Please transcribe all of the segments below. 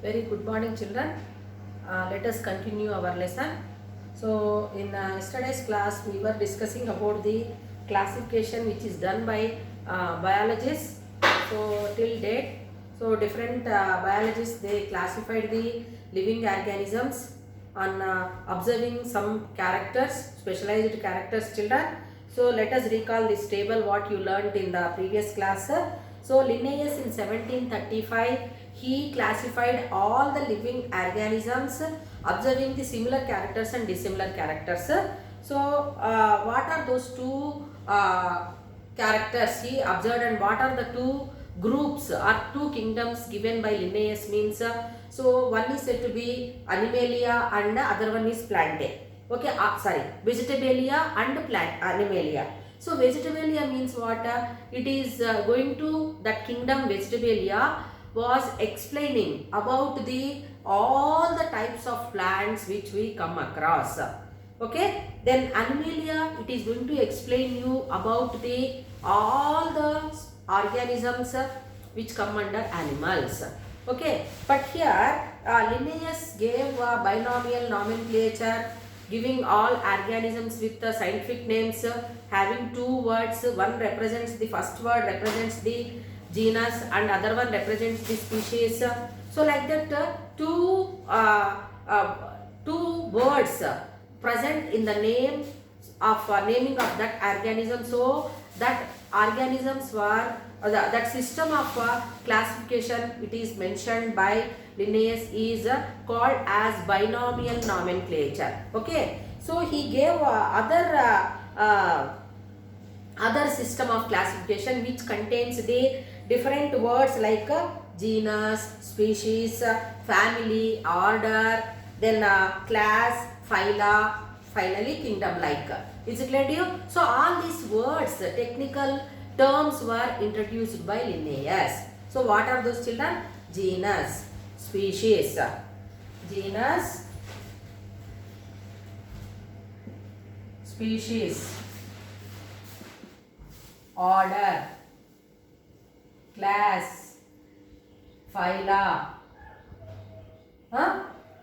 Very good morning, children. Let us continue our lesson. So, in yesterday's class, we were discussing about the classification which is done by biologists. So, till date, so different biologists they classified the living organisms on observing some characters, specialized characters, children. So, let us recall this table what you learned in the previous class. So, Linnaeus in 1735 he classified all the living organisms observing the similar characters and dissimilar characters. So, what are those two characters he observed and what are the two groups or two kingdoms given by Linnaeus means? So, one is said to be Animalia and the other one is Plantae. Okay, Vegetabilia and Plant Animalia. So, Vegetabilia means what? It is going to that kingdom Vegetabilia was explaining about the all the types of plants which we come across. Okay, then Animalia it is going to explain you about the all the organisms which come under animals. Okay, but here Linnaeus gave a binomial nomenclature giving all organisms with the scientific names having two words. One represents the first word represents the genus and other one represents the species. So like that two words present in the name of naming of that organism. So that organisms were that system of classification it is mentioned by Linnaeus is called as binomial nomenclature. Okay, so he gave other system of classification which contains the different words like genus, species, family, order, then class, phyla, finally kingdom like. Is it clear to you? So all these words, technical terms were introduced by Linnaeus. So what are those, children? Genus, species, genus, species, order, class, phyla,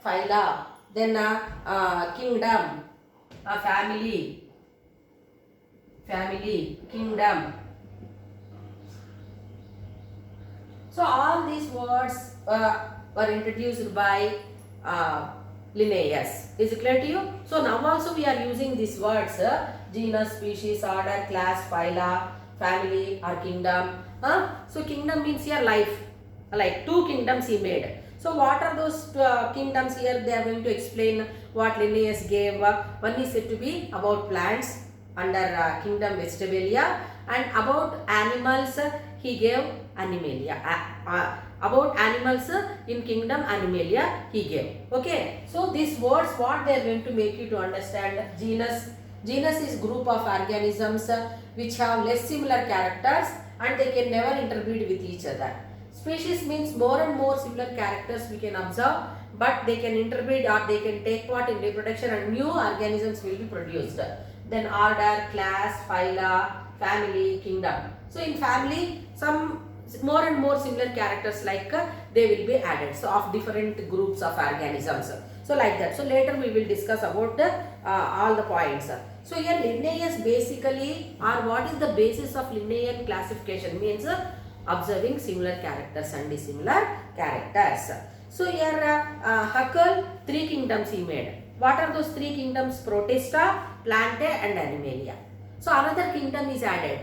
phyla, then kingdom, family, kingdom. So all these words were introduced by Linnaeus. Is it clear to you? So now also we are using these words genus, species, order, class, phyla, family or kingdom. So kingdom means here life, like two kingdoms he made. So what are those kingdoms here? They are going to explain what Linnaeus gave. One is said to be about plants under kingdom Vegetabilia, and about animals he gave Animalia. About animals in kingdom Animalia he gave. Okay, so these words what they are going to make you to understand. Genus is group of organisms which have less similar characters and they can never interbreed with each other. Species means more and more similar characters we can observe, but they can interbreed or they can take part in reproduction and new organisms will be produced. Then order, class, phyla, family, kingdom. So in family some more and more similar characters like they will be added. So of different groups of organisms. So like that. So later we will discuss about all the points. So here Linnaeus basically, or what is the basis of Linnaean classification means observing similar characters and dissimilar characters. So here Haeckel three kingdoms he made. What are those three kingdoms? Protista, Plantae and Animalia. So another kingdom is added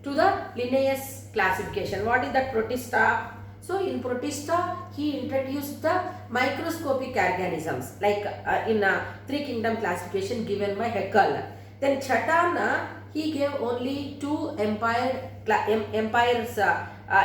to the Linnaeus classification. What is that? Protista. So in Protista he introduced the microscopic organisms like in three kingdom classification given by Haeckel. Then Chatana he gave only two empires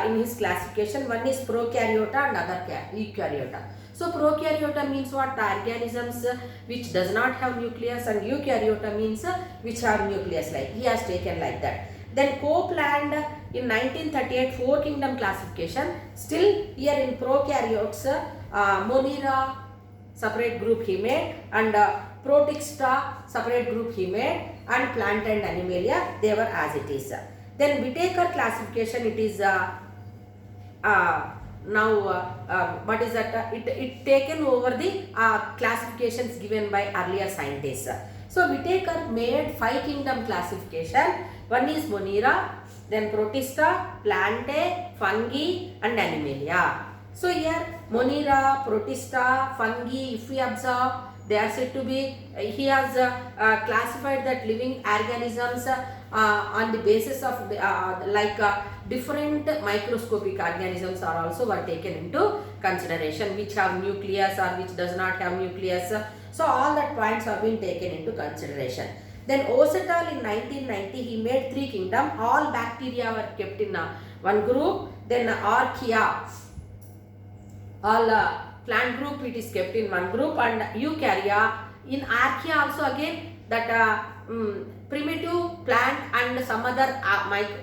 in his classification. One is prokaryota and other eukaryota. So prokaryota means what? Organisms which does not have nucleus, and eukaryota means which have nucleus, like he has taken like that. Then Copeland in 1938 four kingdom classification. Still here in prokaryotes Monera separate group he made, and Protista separate group he made, and Plantae and Animalia they were as it is. Then Whitaker classification it is now what is that? It taken over the classifications given by earlier scientists. So Whittaker made 5 kingdom classification. One is Monera, then Protista, Plantae, Fungi and Animalia. So here Monera, Protista, Fungi, if we observe, they are said to be, he has classified that living organisms on the basis of different microscopic organisms are also were taken into consideration, which have nucleus or which does not have nucleus. So all that points have been taken into consideration. Then Ocetal in 1990 he made 3 kingdom. All bacteria were kept in one group. Then Archaea, all plant group it is kept in one group, and Eukarya. In Archaea also again that primitive plant and some other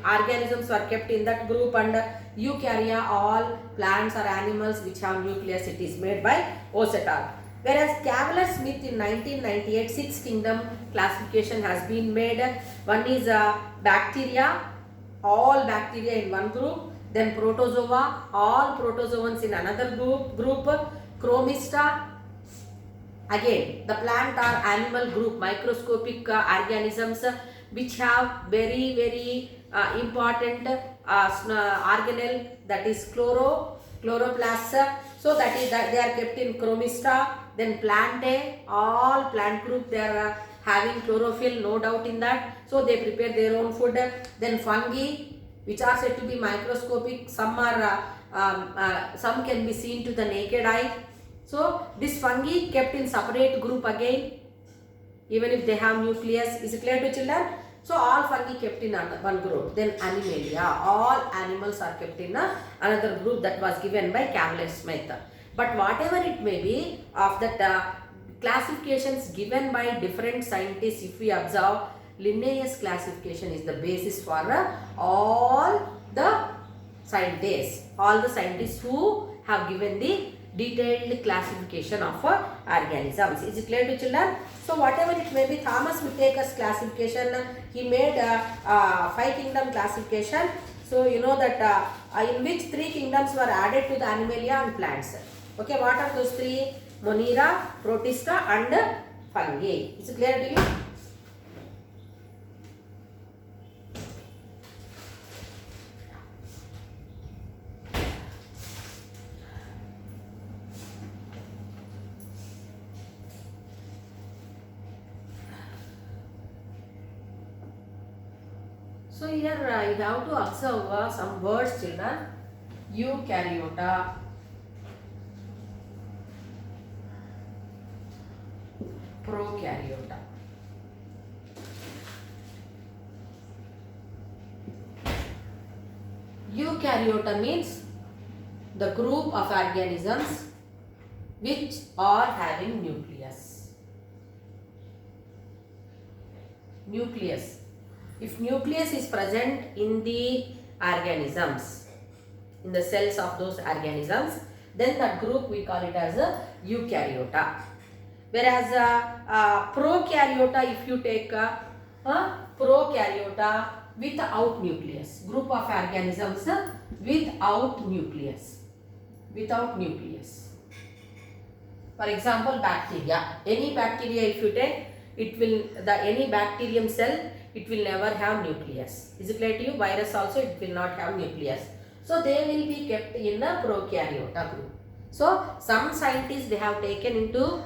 organisms were kept in that group, and Eukarya all plants or animals which have nucleus, it is made by Ocetal. Whereas Cavalier Smith in 1998 6 kingdom classification has been made. One is bacteria, all bacteria in one group. Then protozoa, all protozoans in another group. Chromista, again the plant or animal group, microscopic organisms which have very important organelle, that is chloroplast. So that is that they are kept in Chromista. Then Plantae, all plant group, they are having chlorophyll, no doubt in that. So they prepare their own food. Then Fungi, which are said to be microscopic, some are some can be seen to the naked eye. So this fungi kept in separate group again, even if they have nucleus. Is it clear to children? So all fungi kept in one group. Then Animalia, all animals are kept in another group that was given by Cavalier Smith. But whatever it may be, of that classifications given by different scientists, if we observe, Linnaeus classification is the basis for all the scientists who have given the detailed classification of organisms. Is it clear to children? So whatever it may be, Thomas Whittaker's classification, he made 5 kingdom classification. So you know that in which 3 kingdoms were added to the Animalia and plants. Okay, what are those 3? Monera, Protista and Fungi. Is it clear to you? So here you have to observe some words, children. Eukaryota, prokaryota. Eukaryota means the group of organisms which are having nucleus. Nucleus. If nucleus is present in the organisms, in the cells of those organisms, then that group we call it as a eukaryota. Whereas prokaryota, if you take prokaryota without nucleus, group of organisms without nucleus. For example, bacteria. Any bacteria if you take, it will any bacterium cell, it will never have nucleus. Is it clear to you? Virus also, it will not have nucleus. So they will be kept in the prokaryota group. So some scientists, they have taken into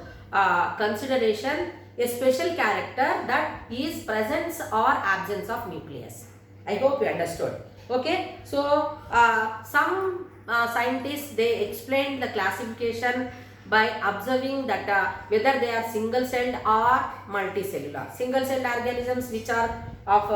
consideration a special character, that is presence or absence of nucleus. I hope you understood. Okay. So some scientists, they explained the classification by observing that whether they are single celled or multicellular. Single celled organisms which are of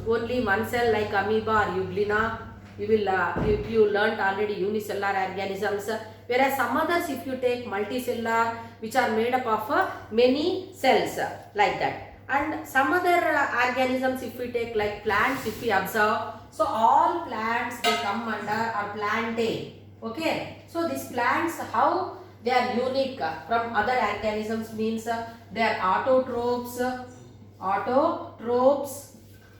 only one cell, like amoeba or euglena, you learnt already unicellular organisms. Whereas some others, if you take multicellular, which are made up of many cells, like that. And some other organisms, if we take like plants, if we observe, so all plants, they come under or Plantae. Okay. So these plants, how they are unique from other organisms means they are autotrophs.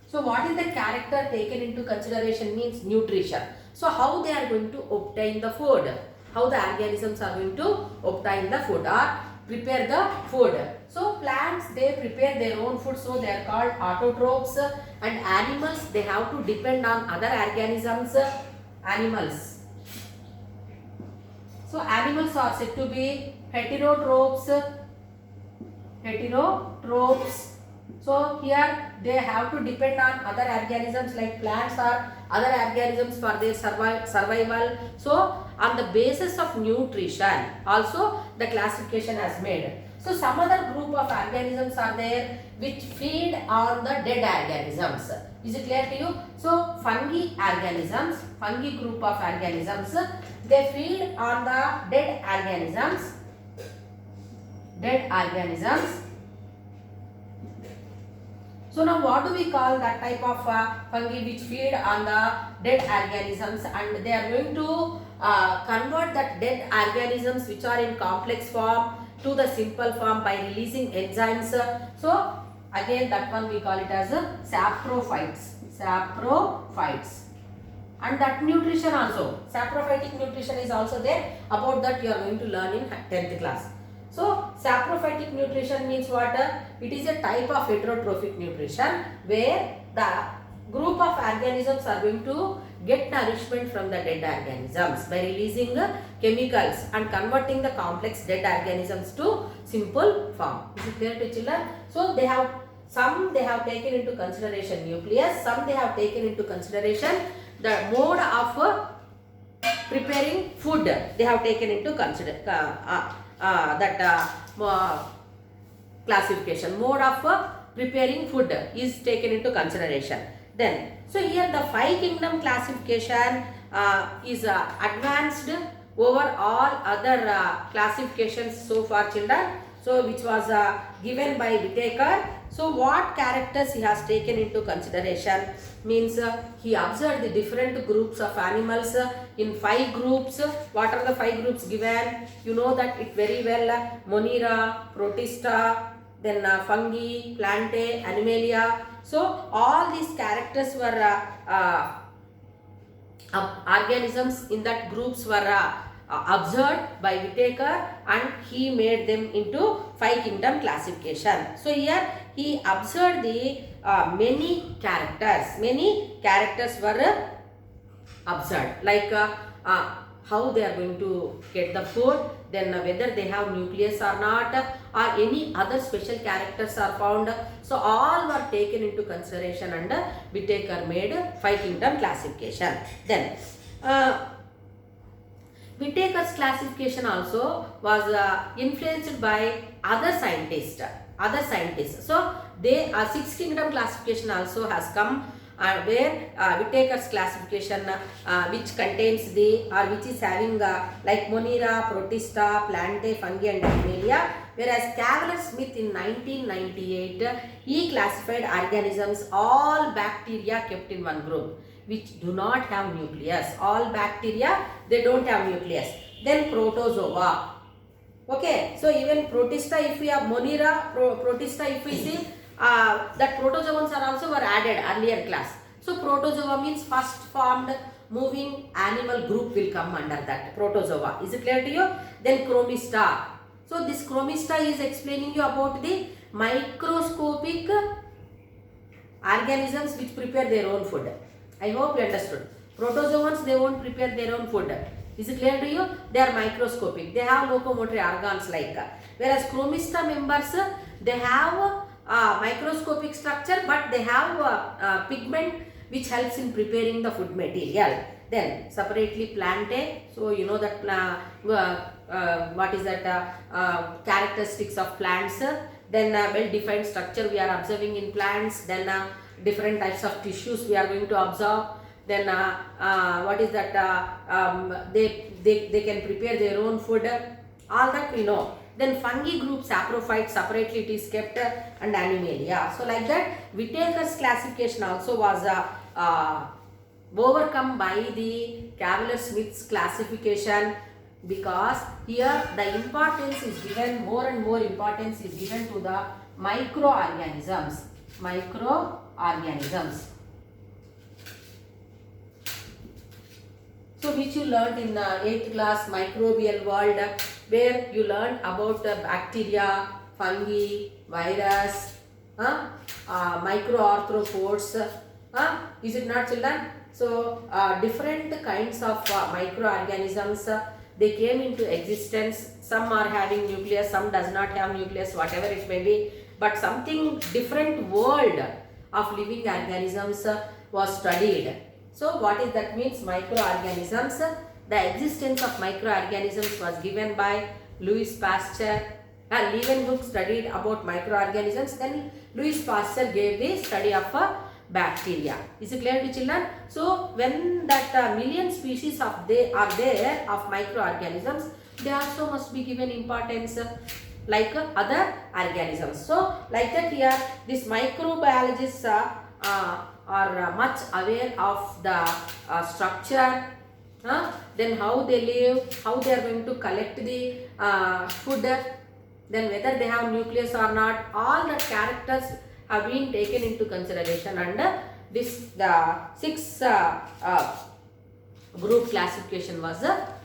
So what is the character taken into consideration means nutrition. So how they are going to obtain the food? How the organisms are going to obtain the food or prepare the food? So plants, they prepare their own food, so they are called autotrophs. And animals, they have to depend on other organisms. Animals. So animals are said to be heterotrophs. Heterotrophs. So here they have to depend on other organisms like plants or other organisms for their survival. So on the basis of nutrition also the classification has made. So some other group of organisms are there which feed on the dead organisms. Is it clear to you? So fungi organisms, fungi group of organisms, they feed on the dead organisms. Dead organisms. So now what do we call that type of fungi which feed on the dead organisms, and they are going to convert that dead organisms which are in complex form to the simple form by releasing enzymes. So again that one we call it as saprophytes. Saprophytes. And that nutrition also, saprophytic nutrition is also there. About that you are going to learn in 10th class. So saprophytic nutrition means what? It is a type of heterotrophic nutrition where the group of organisms are going to get nourishment from the dead organisms by releasing chemicals and converting the complex dead organisms to simple form. Is it clear to children? So they have, some they have taken into consideration nucleus, some they have taken into consideration the mode of preparing food. They have taken into consideration classification. Mode of preparing food is taken into consideration. Then, so here the 5 kingdom classification is advanced over all other classifications so far, children. So which was given by Whittaker. So what characters he has taken into consideration means he observed the different groups of animals in 5 groups. What are the 5 groups given? You know that it very well. Monera, Protista, then fungi, Plantae, Animalia. So all these characters were organisms in that groups were observed by Whittaker, and he made them into 5 kingdom classification. So here he observed the many characters were observed, like how they are going to get the food, then whether they have nucleus or not, or any other special characters are found. So all were taken into consideration and Whittaker made 5 kingdom classification. Then Whittaker's classification also was influenced by other scientists. So they 6 kingdom classification also has come, where Whittaker's classification which contains the which is having like Monera, Protista, Plantae, Fungi and Animalia, whereas Cavalier-Smith in 1998 he classified organisms, all bacteria kept in one group which do not have nucleus. All bacteria, they don't have nucleus. Then protozoa. Okay, so even Protista, if we have Monera, Protista, if we see that protozoans are also were added earlier class. So protozoa means first formed moving animal group will come under that protozoa. Is it clear to you? Then Chromista. So this Chromista is explaining you about the microscopic organisms which prepare their own food. I hope you understood. Protozoans, they won't prepare their own food. Is it clear to you? They are microscopic. They have locomotory organs like. Whereas Chromista members, they have microscopic structure, but they have pigment which helps in preparing the food material. Then separately Plantae. So you know that what is that characteristics of plants. Then well-defined structure we are observing in plants. Then different types of tissues we are going to observe. Then what is that they can prepare their own food. All that we know. Then fungi group, saprophytes, separately it is kept, and Animalia. So like that Whittaker's classification also was overcome by the Cavalier-Smith's classification, because here the importance is given, more and more importance is given to the microorganisms. So which you learned in 8th class microbial world, where you learned about bacteria, fungi, virus, microarthropods. Is it not, children? So different kinds of microorganisms they came into existence. Some are having nucleus, some does not have nucleus, whatever it may be. But something different world of living organisms was studied. So what is that means? Microorganisms. The existence of microorganisms was given by Louis Pasteur. Leeuwenhoek studied about microorganisms. Then Louis Pasteur gave the study of bacteria. Is it clear to children? So when that million species of are there of microorganisms, they also must be given importance like other organisms. So like that here, these microbiologists are much aware of the structure, then how they live, how they are going to collect the food, then whether they have nucleus or not. All the characters have been taken into consideration, and this the 6 group classification was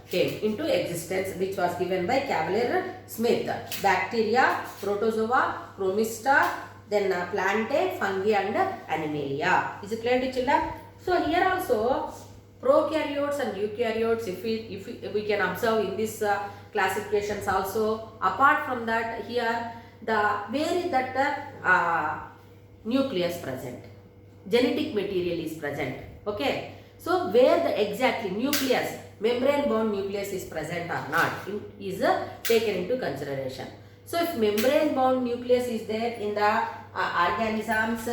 came into existence, which was given by Cavalier Smith. Bacteria, protozoa, chromista, then plantae, fungi and animalia. Is it clear to children? So here also prokaryotes and eukaryotes, if we can observe in this classifications also. Apart from that, here the where is that nucleus present, genetic material is present. Okay, so where the exactly nucleus, membrane bound nucleus is present or not is taken into consideration. So if membrane bound nucleus is there in the organisms,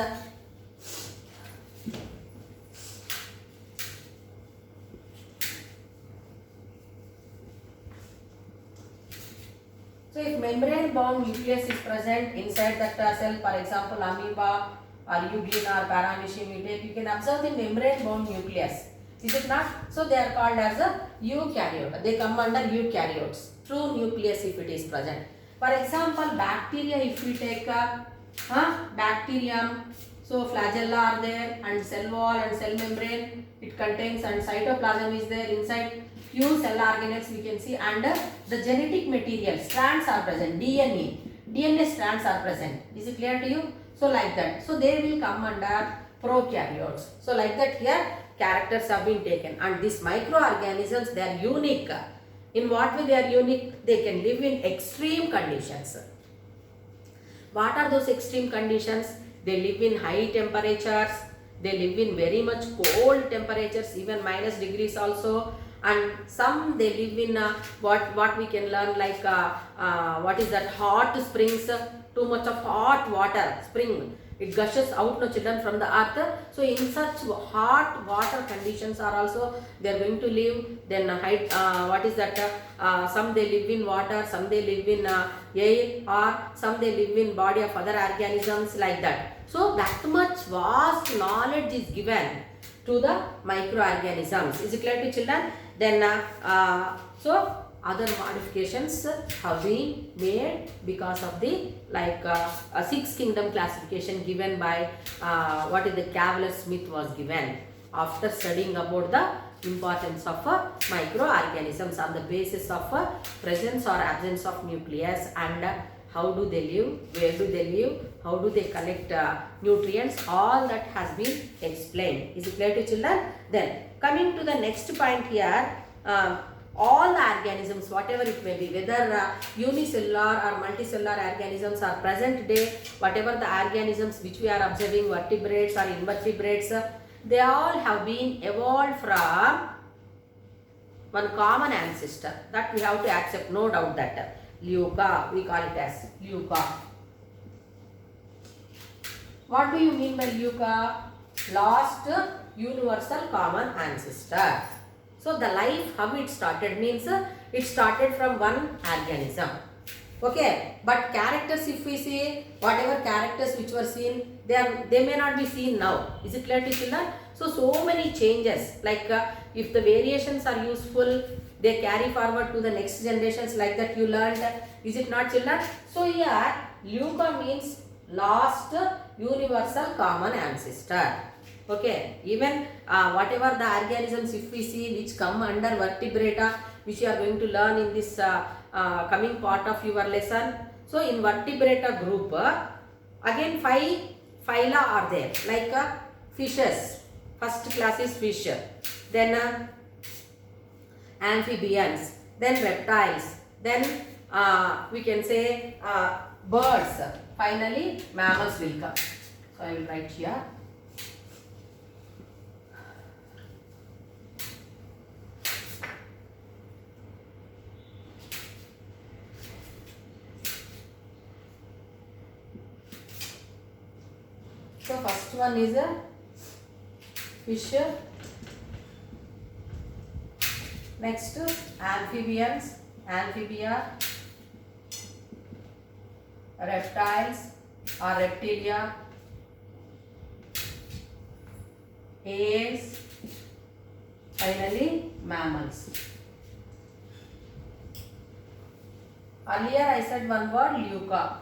so if membrane bound nucleus is present inside that cell, for example amoeba or euglena or paramecium, you can observe the membrane bound nucleus. Is it not? So they are called as a eukaryote. They come under eukaryotes. True nucleus if it is present. For example, bacteria, if we take bacterium, so flagella are there and cell wall and cell membrane it contains, and cytoplasm is there inside. Few cell organelles we can see, and the genetic material strands are present. DNA strands are present. Is it clear to you? So like that. So they will come under prokaryotes. So like that here characters have been taken, and these microorganisms they are unique. In what way they are unique? They can live in extreme conditions. What are those extreme conditions? They live in high temperatures, they live in very much cold temperatures, even minus degrees also, and some they live in what we can learn like what is that, hot springs, too much of hot water spring, it gushes out, no children, from the earth. So in such hot water conditions are also they are going to live. Then what is that, some they live in water, some they live in air, or some they live in body of other organisms, like that. So that much vast knowledge is given to the microorganisms. Is it clear to children? Then so other modifications have been made because of the like a 6 kingdom classification given by what is the Cavalier Smith was given after studying about the importance of microorganisms on the basis of presence or absence of nucleus, and how do they live, where do they live, how do they collect nutrients, all that has been explained. Is it clear to children? Then coming to the next point here, all the organisms, whatever it may be, whether unicellular or multicellular organisms are present day, whatever the organisms which we are observing, vertebrates or invertebrates, they all have been evolved from one common ancestor. That we have to accept, no doubt that. Leuca, we call it as Leuca. What do you mean by Leuca? Last universal common ancestor. So the life, how it started means it started from one organism. Okay, but characters, if we see, whatever characters which were seen, they may not be seen now. Is it clear to children? So many changes, like if the variations are useful, they carry forward to the next generations, like that you learned. Is it not, children? So here Leuca means last universal common ancestor. Okay, even whatever the organisms if we see which come under vertebrata, which you are going to learn in this coming part of your lesson. So in vertebrata group, again 5 phyla are there, like fishes. First class is fish, then amphibians, then reptiles, then we can say birds, finally mammals will come. So I will write here. So first one is a fish, next amphibians, amphibia, reptiles or reptilia, ants, finally mammals. Earlier I said one word, leuca,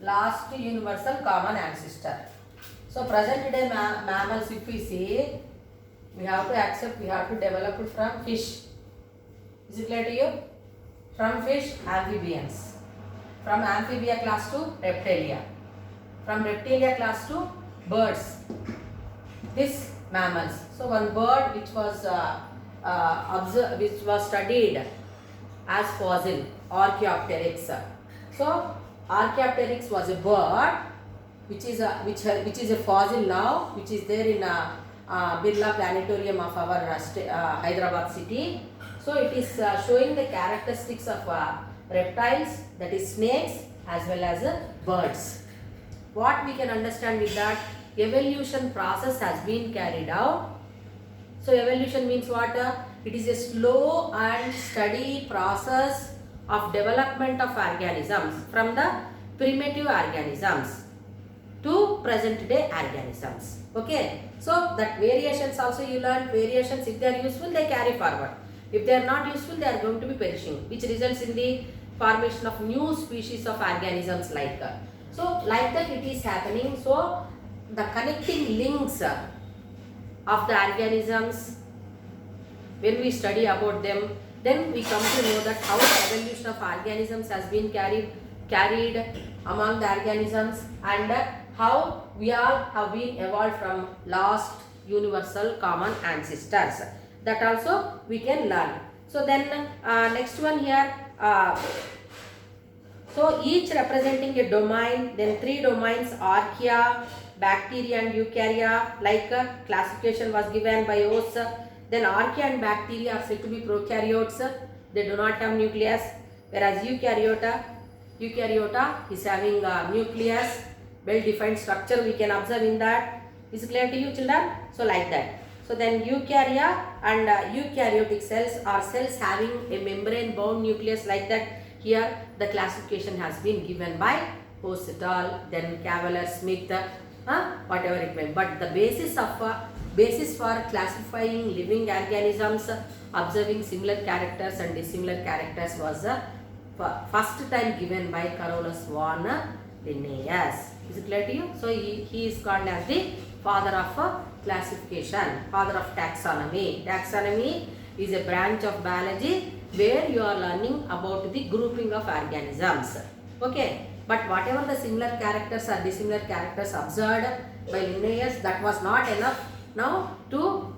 last universal common ancestor. So present day mammals if we see, we have to accept, we have to develop it from fish. Is it clear to you? From fish, amphibians. From amphibia class to reptilia. From reptilia class to birds. This mammals. So one bird which was which was studied as fossil, Archaeopteryx. So Archaeopteryx was a bird which is a fossil now, which is there in Birla Planetarium of our Hyderabad city. So it is showing the characteristics of reptiles, that is snakes, as well as birds. What we can understand with that, evolution process has been carried out. So evolution means what? It is a slow and steady process of development of organisms from the primitive organisms to present day organisms. Okay, so that variations also you learn. Variations, if they are useful, they carry forward. If they are not useful, they are going to be perishing, which results in the formation of new species of organisms like that. So like that it is happening. So the connecting links of the organisms, when we study about them, then we come to know that how the evolution of organisms has been carried among the organisms, and how we all have been evolved from last universal common ancestors. That also we can learn. So then next one here, so each representing a domain, then 3 domains, archaea, bacteria and eukarya, like classification was given by us. Then archaea and bacteria are said to be prokaryotes, they do not have nucleus, whereas eukaryota is having a nucleus, well defined structure we can observe in that. Is it clear to you, children? So like that. So then eukarya and eukaryotic cells are cells having a membrane bound nucleus, like that. Here the classification has been given by Post et al., then Cavalier, Smith, whatever it may be. But the basis for classifying living organisms, observing similar characters and dissimilar characters, was first time given by Carolus von Linnaeus. Is it clear to you? So he is called as the father of classification, father of taxonomy. Taxonomy is a branch of biology where you are learning about the grouping of organisms. Okay, but whatever the similar characters or dissimilar characters observed by Linnaeus, that was not enough now to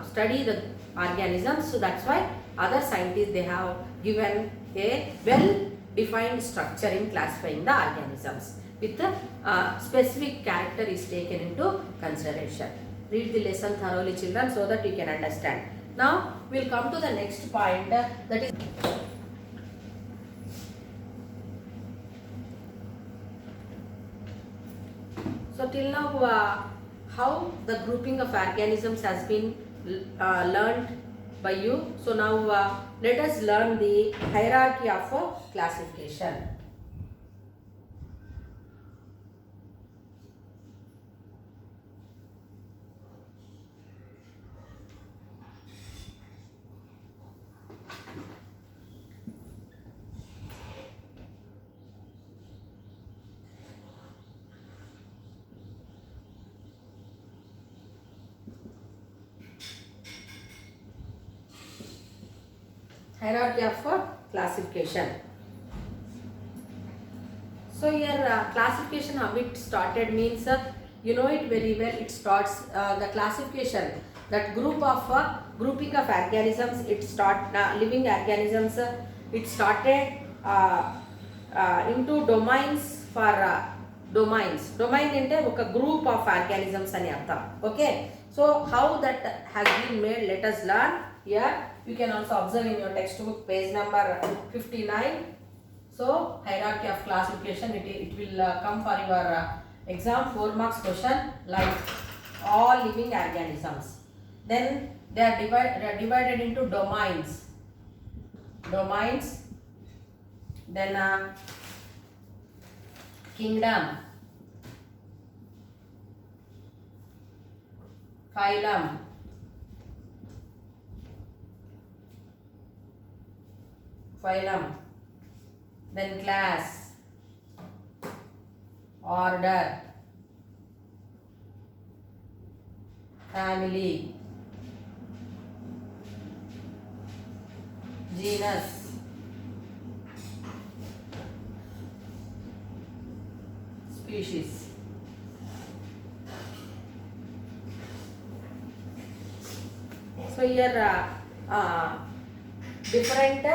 study the organisms. So that's why other scientists, they have given a well defined structure in classifying the organisms, with the specific character is taken into consideration. Read the lesson thoroughly, children, so that you can understand. Now we will come to the next point, that is so till now how the grouping of organisms has been learned by you. So now let us learn the hierarchy of classification. Hierarchy of classification. So here classification, how it started means you know it very well. It starts the classification, that grouping of organisms. It start living organisms. It started into domains for domains. Domain ante oka group of organisms ani artham. Okay. So how that has been made, let us learn here. You can also observe in your textbook page number 59. So hierarchy of classification, it will come for your exam 4 marks question, like all living organisms. Then they are divided into domains. Then kingdom, phylum, then class, order, family, genus, species. So here different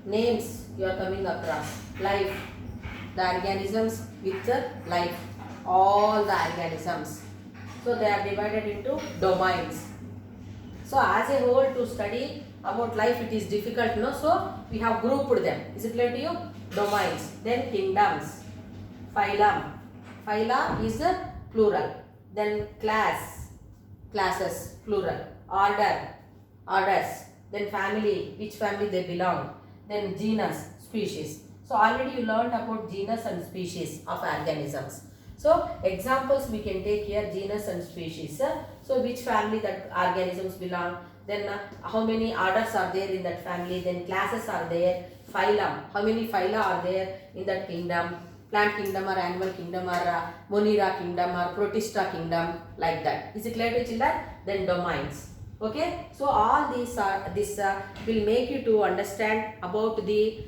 names you are coming across. Life, the organisms with life, all the organisms. So they are divided into domains. So as a whole, to study about life, it is difficult, no? So we have grouped them. Is it clear to you? Domains. Then kingdoms, phylum. Phyla is a plural. Then classes, plural. Orders. Then family, which family they belong. Then genus, species. So already you learned about genus and species of organisms. So examples we can take here, genus and species. So which family that organisms belong. Then how many orders are there in that family. Then classes are there. Phylum, how many phyla are there in that kingdom. Plant kingdom or animal kingdom or Monera kingdom or Protista kingdom, like that. Is it clear to children? Then domains. Okay, so all these will make you to understand about the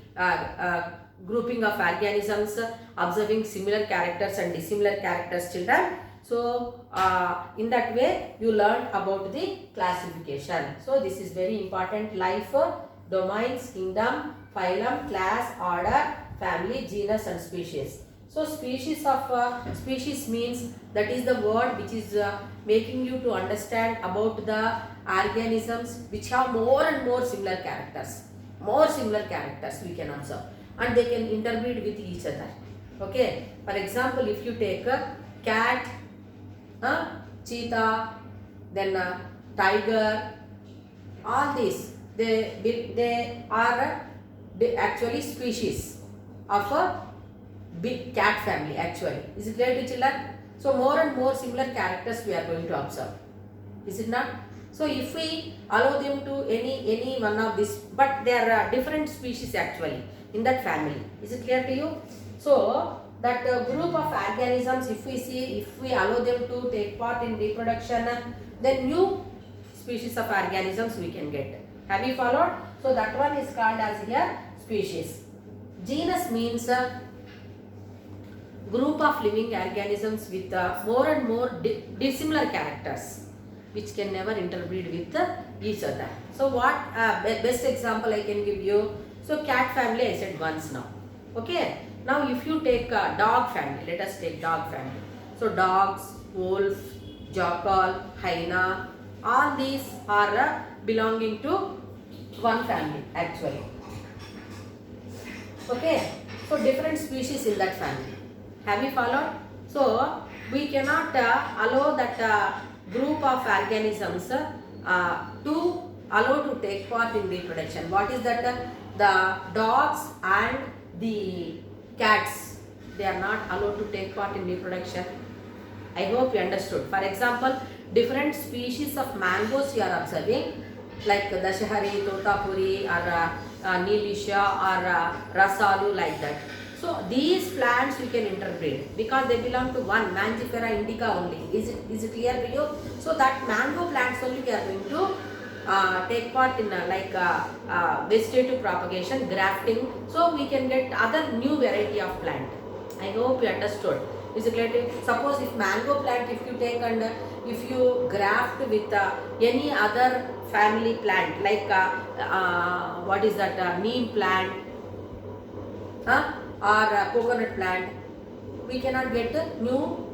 grouping of organisms, observing similar characters and dissimilar characters, children. So in that way you learn about the classification. So this is very important. Life, domains, kingdom, phylum, class, order, family, genus and species. So species means, that is the word which is making you to understand about the organisms which have more and more similar characters. More similar characters we can observe, and they can interbreed with each other. Okay. For example, if you take a cat, cheetah, then tiger, all these they are actually species of a big cat family actually. Is it clear to children? So more and more similar characters we are going to observe. Is it not? So if we allow them to any one of these, but there are different species actually in that family. Is it clear to you? So that group of organisms, if we allow them to take part in reproduction, then new species of organisms we can get. Have you followed? So that one is called as here species. Genus means group of living organisms with more and more dissimilar characters, which can never interbreed with each other. So what best example I can give you? So cat family I said once now. Okay. Now if you take dog family, let us take dog family. So dogs, wolf, jackal, hyena, all these are belonging to one family actually. Okay. So different species in that family. Have you followed? So we cannot allow that group of organisms to allow to take part in reproduction. What is that? The dogs and the cats, they are not allowed to take part in reproduction. I hope you understood. For example, different species of mangoes you are observing, like Dashahari, Totapuri or Nilisha or Rasalu, like that. So these plants you can interbreed because they belong to one Mangifera indica only. Is it clear to you? So that mango plants only we are going to take part in vegetative propagation, grafting, so we can get other new variety of plant. I hope you understood. Is it clear? Suppose if mango plant, if you take and if you graft with any other family plant like what is that neem plant or coconut plant, we cannot get the new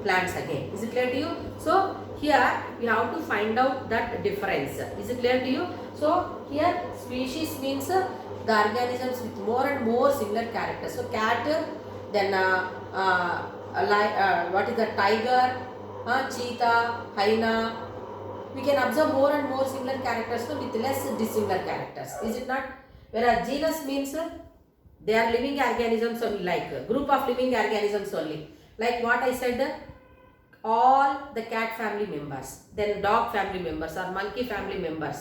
plants again. Is it clear to you? So here we have to find out that difference. Is it clear to you? So here species means the organisms with more and more similar characters. So cat, then what is the tiger, cheetah, hyena. We can observe more and more similar characters with less dissimilar characters. Is it not? Whereas genus means they are living organisms only, like a group of living organisms only. Like what I said, all the cat family members, then dog family members or monkey family members.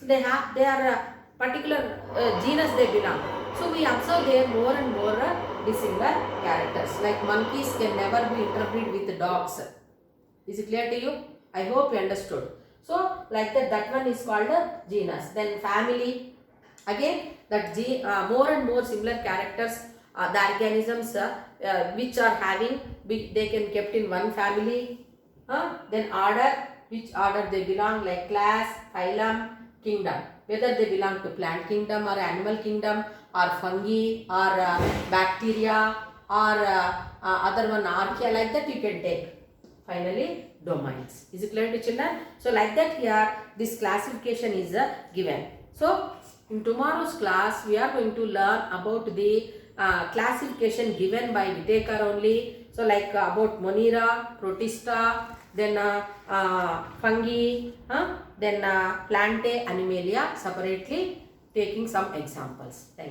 So they are particular genus they belong. So we observe there more and more dissimilar characters. Like monkeys can never be interbreed with dogs. Is it clear to you? I hope you understood. So like that one is called a genus. Then family, again that more and more similar characters, the organisms which are having, they can kept in one family. Then order, which order they belong, like class, phylum, kingdom, whether they belong to plant kingdom or animal kingdom or fungi or bacteria or other one archaea, like that you can take. Finally domains. Is it clear to children? So like that here this classification is given. So in tomorrow's class we are going to learn about the classification given by Whittaker only. So like about Monera, Protista, then fungi, then Plantae, Animalia separately, taking some examples. Thank you.